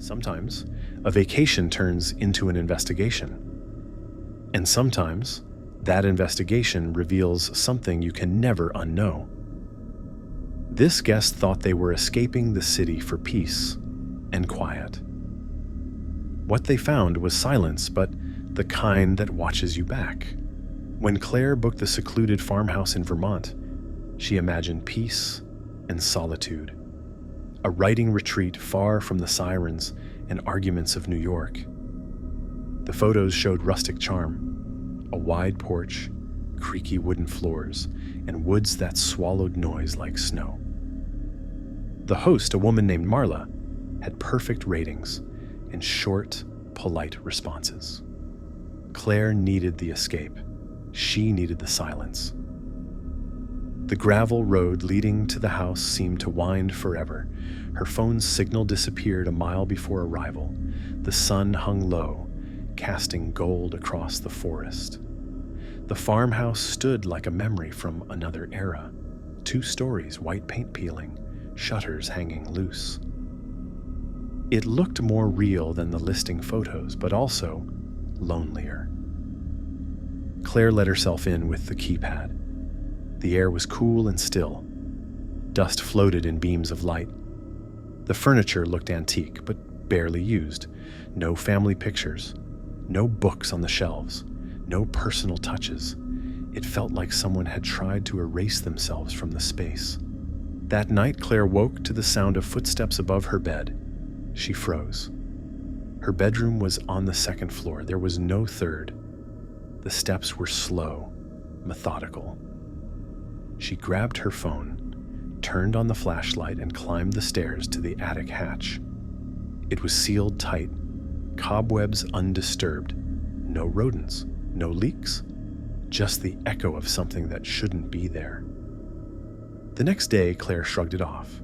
Sometimes, a vacation turns into an investigation. And sometimes, that investigation reveals something you can never unknow. This guest thought they were escaping the city for peace and quiet. What they found was silence, but the kind that watches you back. When Claire booked the secluded farmhouse in Vermont, she imagined peace and solitude, a writing retreat far from the sirens and arguments of New York. The photos showed rustic charm, a wide porch, creaky wooden floors, and woods that swallowed noise like snow. The host, a woman named Marla, had perfect ratings and short, polite responses. Claire needed the escape. She needed the silence. The gravel road leading to the house seemed to wind forever. Her phone's signal disappeared a mile before arrival. The sun hung low, casting gold across the forest. The farmhouse stood like a memory from another era. 2 stories, white paint peeling, shutters hanging loose. It looked more real than the listing photos, but also lonelier. Claire let herself in with the keypad. The air was cool and still. Dust floated in beams of light. The furniture looked antique, but barely used. No family pictures, no books on the shelves, no personal touches. It felt like someone had tried to erase themselves from the space. That night, Claire woke to the sound of footsteps above her bed. She froze. Her bedroom was on the 2nd floor. There was no 3rd. The steps were slow, methodical. She grabbed her phone, turned on the flashlight, and climbed the stairs to the attic hatch. It was sealed tight, cobwebs undisturbed. No rodents, no leaks, just the echo of something that shouldn't be there. The next day, Claire shrugged it off.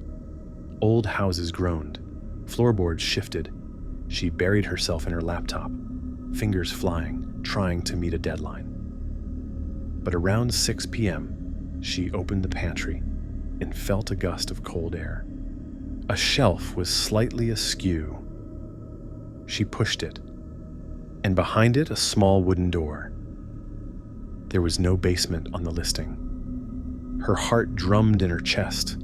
Old houses groaned, floorboards shifted. She buried herself in her laptop, fingers flying, trying to meet a deadline. But around 6 p.m., she opened the pantry and felt a gust of cold air. A shelf was slightly askew. She pushed it, and behind it, a small wooden door. There was no basement on the listing. Her heart drummed in her chest.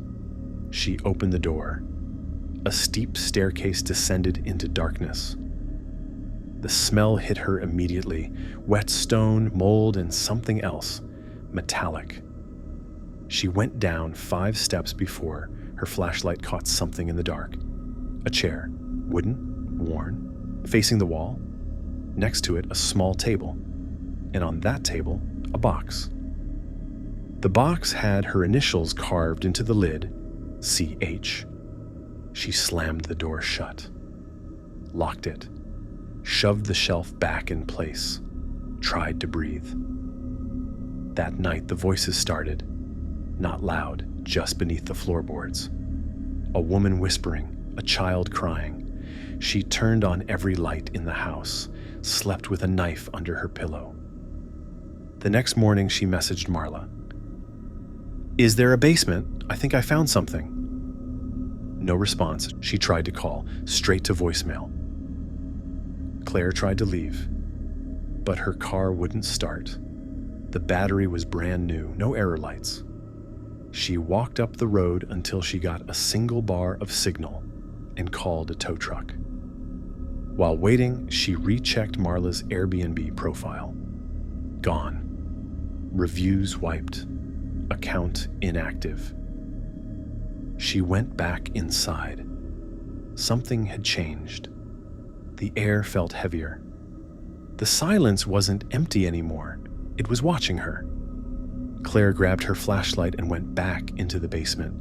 She opened the door. A steep staircase descended into darkness. The smell hit her immediately. Wet stone, mold, and something else, metallic. She went down 5 steps before her flashlight caught something in the dark. A chair, wooden, worn, facing the wall. Next to it, a small table. And on that table, a box. The box had her initials carved into the lid, CH. She slammed the door shut, locked it, shoved the shelf back in place, tried to breathe. That night, the voices started, not loud, just beneath the floorboards. A woman whispering, a child crying. She turned on every light in the house, slept with a knife under her pillow. The next morning, she messaged Marla. "Is there a basement? I think I found something." No response. She tried to call, straight to voicemail. Claire tried to leave, but her car wouldn't start. The battery was brand new, no error lights. She walked up the road until she got a single bar of signal and called a tow truck. While waiting, she rechecked Marla's Airbnb profile. Gone. Reviews wiped. Account inactive. She went back inside. Something had changed. The air felt heavier. The silence wasn't empty anymore. It was watching her. Claire grabbed her flashlight and went back into the basement.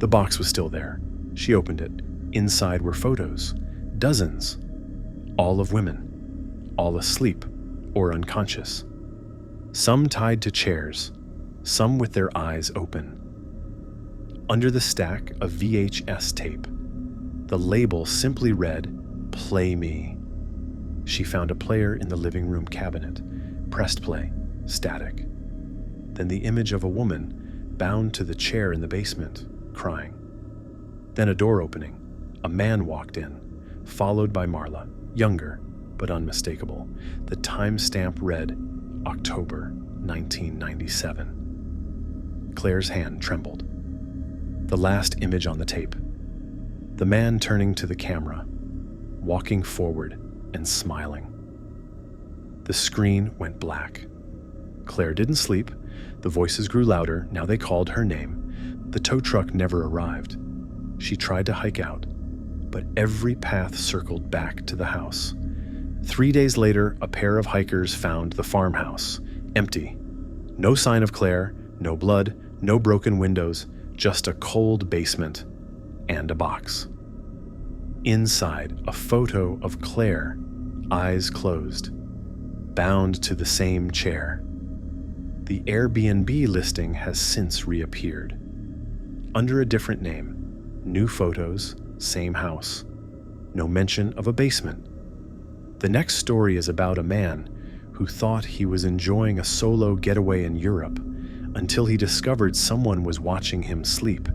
The box was still there. She opened it. Inside were photos. Dozens. All of women. All asleep or unconscious. Some tied to chairs. Some with their eyes open. Under the stack, a VHS tape. The label simply read, "Play Me." She found a player in the living room cabinet. Pressed play. Static. Then the image of a woman bound to the chair in the basement, crying. Then a door opening. A man walked in. followed by Marla, younger but unmistakable. The timestamp read October 1997. Claire's hand trembled. The last image on the tape. The man turning to the camera, walking forward and smiling. The screen went black. Claire didn't sleep. The voices grew louder. Now they called her name. The tow truck never arrived. She tried to hike out, but every path circled back to the house. 3 days later, a pair of hikers found the farmhouse, empty. No sign of Claire, no blood, no broken windows, just a cold basement and a box. Inside, a photo of Claire, eyes closed, bound to the same chair. The Airbnb listing has since reappeared. Under a different name, new photos, same house. No mention of a basement. The next story is about a man who thought he was enjoying a solo getaway in Europe until he discovered someone was watching him sleep.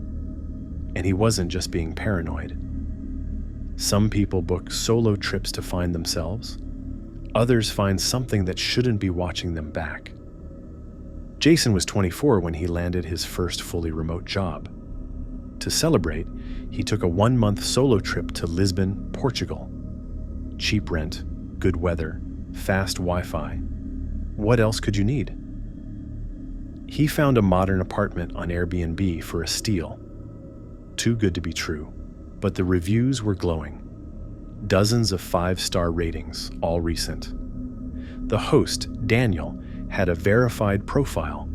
And he wasn't just being paranoid. Some people book solo trips to find themselves. Others find something that shouldn't be watching them back. Jason was 24 when he landed his first fully remote job. To celebrate, he took a 1-month solo trip to Lisbon, Portugal. Cheap rent, good weather, fast Wi-Fi. What else could you need? He found a modern apartment on Airbnb for a steal. Too good to be true, but the reviews were glowing. Dozens of 5-star ratings, all recent. The host, Daniel, had a verified profile,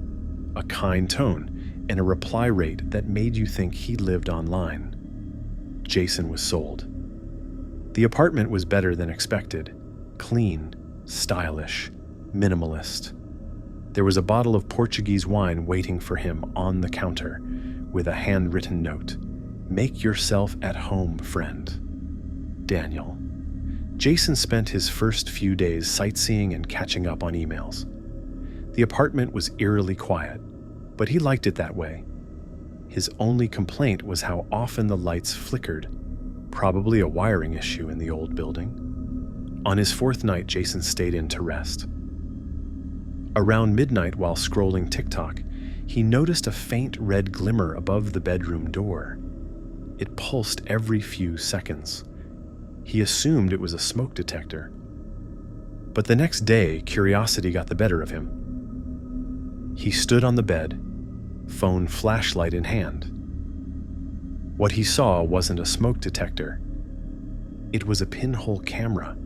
a kind tone, and a reply rate that made you think he lived online. Jason was sold. The apartment was better than expected. Clean, stylish, minimalist. There was a bottle of Portuguese wine waiting for him on the counter with a handwritten note. "Make yourself at home, friend. Daniel." Jason spent his first few days sightseeing and catching up on emails. The apartment was eerily quiet, but he liked it that way. His only complaint was how often the lights flickered, probably a wiring issue in the old building. On his 4th night, Jason stayed in to rest. Around midnight, while scrolling TikTok, he noticed a faint red glimmer above the bedroom door. It pulsed every few seconds. He assumed it was a smoke detector. But the next day, curiosity got the better of him. He stood on the bed, phone flashlight in hand. What he saw wasn't a smoke detector. It was a pinhole camera.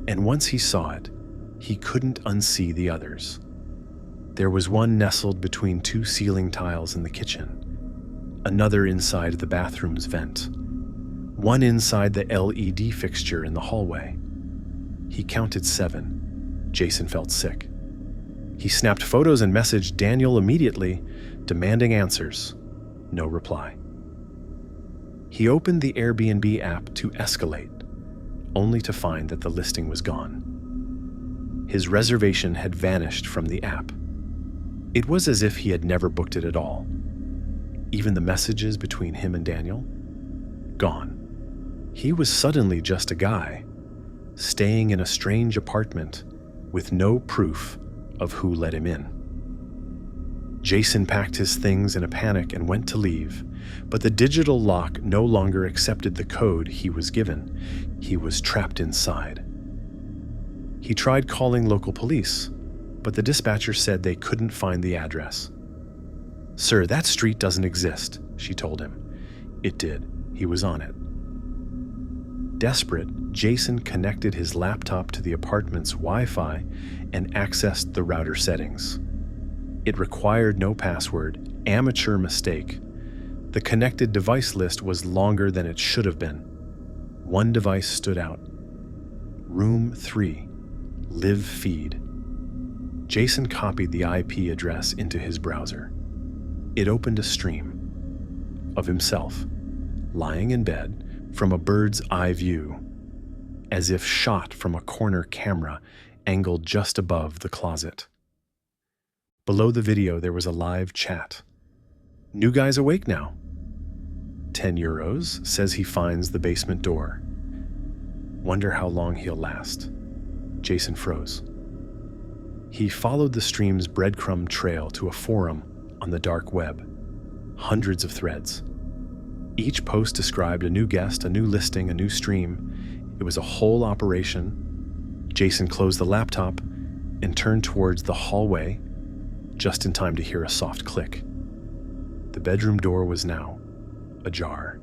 And once he saw it, he couldn't unsee the others. There was one nestled between 2 ceiling tiles in the kitchen, another inside the bathroom's vent, one inside the LED fixture in the hallway. He counted 7. Jason felt sick. He snapped photos and messaged Daniel immediately, demanding answers. No reply. He opened the Airbnb app to escalate, only to find that the listing was gone. His reservation had vanished from the app. It was as if he had never booked it at all. Even the messages between him and Daniel? Gone. He was suddenly just a guy, staying in a strange apartment with no proof of who let him in. Jason packed his things in a panic and went to leave, but the digital lock no longer accepted the code he was given. He was trapped inside. He tried calling local police, but the dispatcher said they couldn't find the address. "Sir, that street doesn't exist," she told him. It did. He was on it. Desperate, Jason connected his laptop to the apartment's Wi-Fi and accessed the router settings. It required no password, amateur mistake. The connected device list was longer than it should have been. One device stood out. Room 3, live feed. Jason copied the IP address into his browser. It opened a stream of himself, lying in bed from a bird's eye view, as if shot from a corner camera angled just above the closet. Below the video, there was a live chat. "New guy's awake now. €10, says he finds the basement door. Wonder how long he'll last. Jason froze. He followed the stream's breadcrumb trail to a forum on the dark web. Hundreds of threads. Each post described a new guest, a new listing, a new stream. It was a whole operation. Jason closed the laptop and turned towards the hallway just in time to hear a soft click. The bedroom door was now ajar.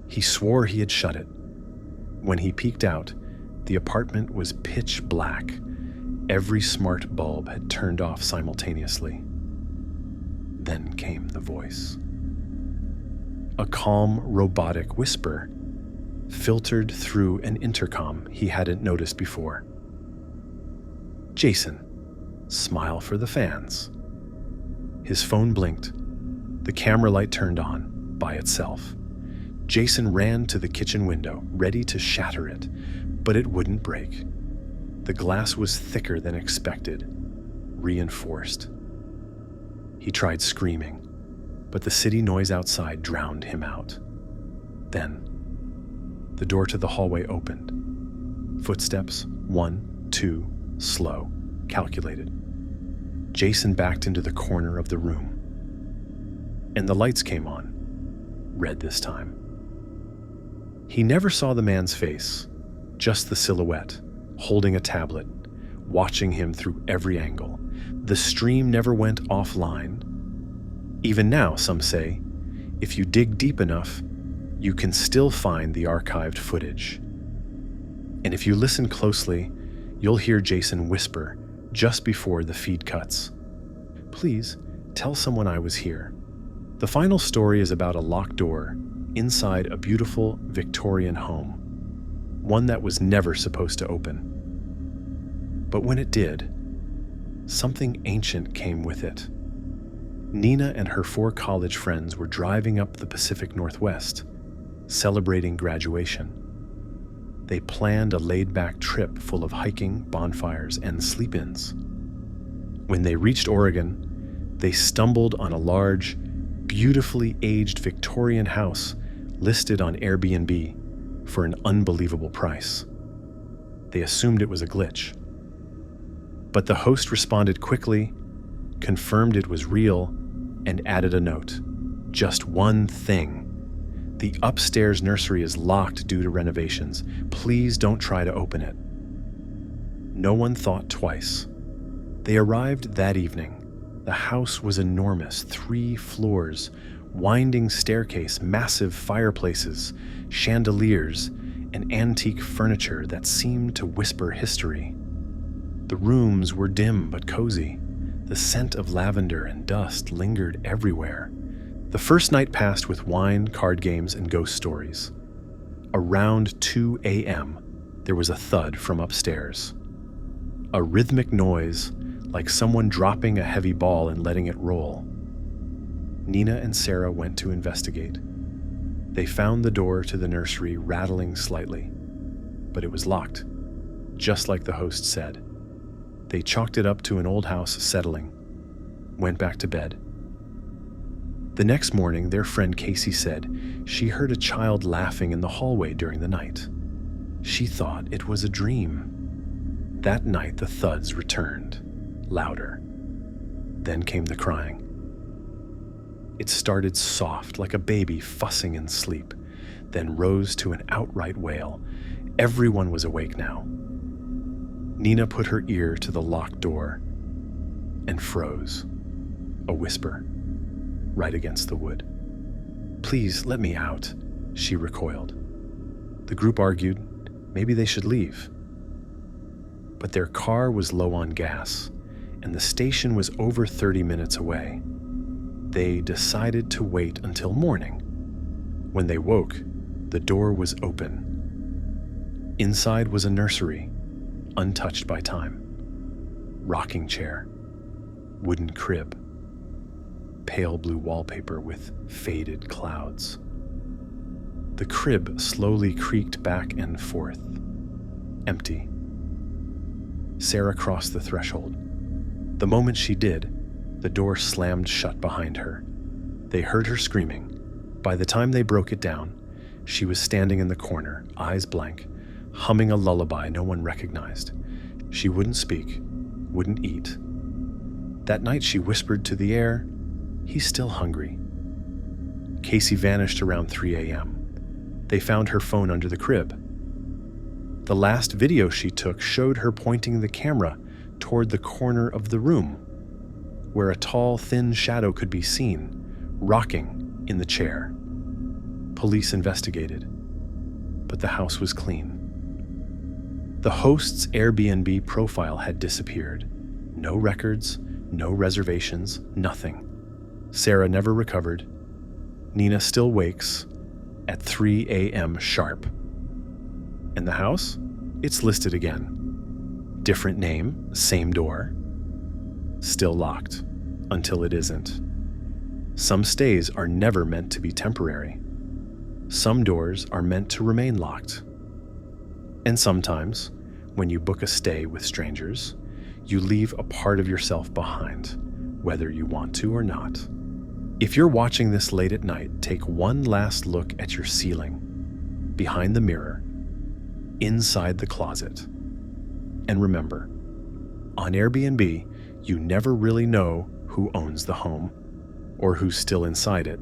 He swore he had shut it. When he peeked out, the apartment was pitch black. Every smart bulb had turned off simultaneously. Then came the voice. A calm, robotic whisper filtered through an intercom he hadn't noticed before. Jason, smile for the fans. His phone blinked. The camera light turned on by itself. Jason ran to the kitchen window, ready to shatter it, but it wouldn't break. The glass was thicker than expected, reinforced. He tried screaming, but the city noise outside drowned him out. Then, the door to the hallway opened. Footsteps, 1, 2, slow, calculated. Jason backed into the corner of the room. And the lights came on, red this time. He never saw the man's face, just the silhouette, holding a tablet, watching him through every angle. The stream never went offline. Even now, some say, if you dig deep enough, you can still find the archived footage. And if you listen closely, you'll hear Jason whisper just before the feed cuts. Please, tell someone I was here. The final story is about a locked door inside a beautiful Victorian home, one that was never supposed to open. But when it did, something ancient came with it. Nina and her 4 college friends were driving up the Pacific Northwest, celebrating graduation. They planned a laid-back trip full of hiking, bonfires, and sleep-ins. When they reached Oregon, they stumbled on a large, beautifully aged Victorian house listed on Airbnb for an unbelievable price. They assumed it was a glitch. But the host responded quickly, confirmed it was real, and added a note. Just one thing. The upstairs nursery is locked due to renovations. Please don't try to open it. No one thought twice. They arrived that evening. The house was enormous, 3 floors, winding staircase, massive fireplaces, chandeliers, and antique furniture that seemed to whisper history. The rooms were dim but cozy. The scent of lavender and dust lingered everywhere. The first night passed with wine, card games, and ghost stories. Around 2 a.m., there was a thud from upstairs. A rhythmic noise, like someone dropping a heavy ball and letting it roll. Nina and Sarah went to investigate. They found the door to the nursery rattling slightly, but it was locked, just like the host said. They chalked it up to an old house settling, went back to bed. The next morning, their friend Casey said she heard a child laughing in the hallway during the night. She thought it was a dream. That night, the thuds returned, louder. Then came the crying. It started soft, like a baby fussing in sleep, then rose to an outright wail. Everyone was awake now. Nina put her ear to the locked door and froze. A whisper, right against the wood. Please, let me out, she recoiled. The group argued maybe they should leave. But their car was low on gas, and the station was over 30 minutes away. They decided to wait until morning. When they woke, the door was open. Inside was a nursery, untouched by time. Rocking chair, wooden crib, pale blue wallpaper with faded clouds. The crib slowly creaked back and forth, empty. Sarah crossed the threshold. The moment she did, the door slammed shut behind her. They heard her screaming. By the time they broke it down, she was standing in the corner, eyes blank, humming a lullaby no one recognized. She wouldn't speak, wouldn't eat. That night she whispered to the air, "He's still hungry." Casey vanished around 3 a.m. They found her phone under the crib. The last video she took showed her pointing the camera toward the corner of the room, where a tall, thin shadow could be seen, rocking in the chair. Police investigated, but the house was clean. The host's Airbnb profile had disappeared. No records, no reservations, nothing. Sarah never recovered. Nina still wakes at 3 a.m. sharp. And the house? It's listed again. Different name, same door. Still locked, until it isn't. Some stays are never meant to be temporary. Some doors are meant to remain locked. And sometimes, when you book a stay with strangers, you leave a part of yourself behind, whether you want to or not. If you're watching this late at night, take one last look at your ceiling, behind the mirror, inside the closet. And remember, on Airbnb, you never really know who owns the home or who's still inside it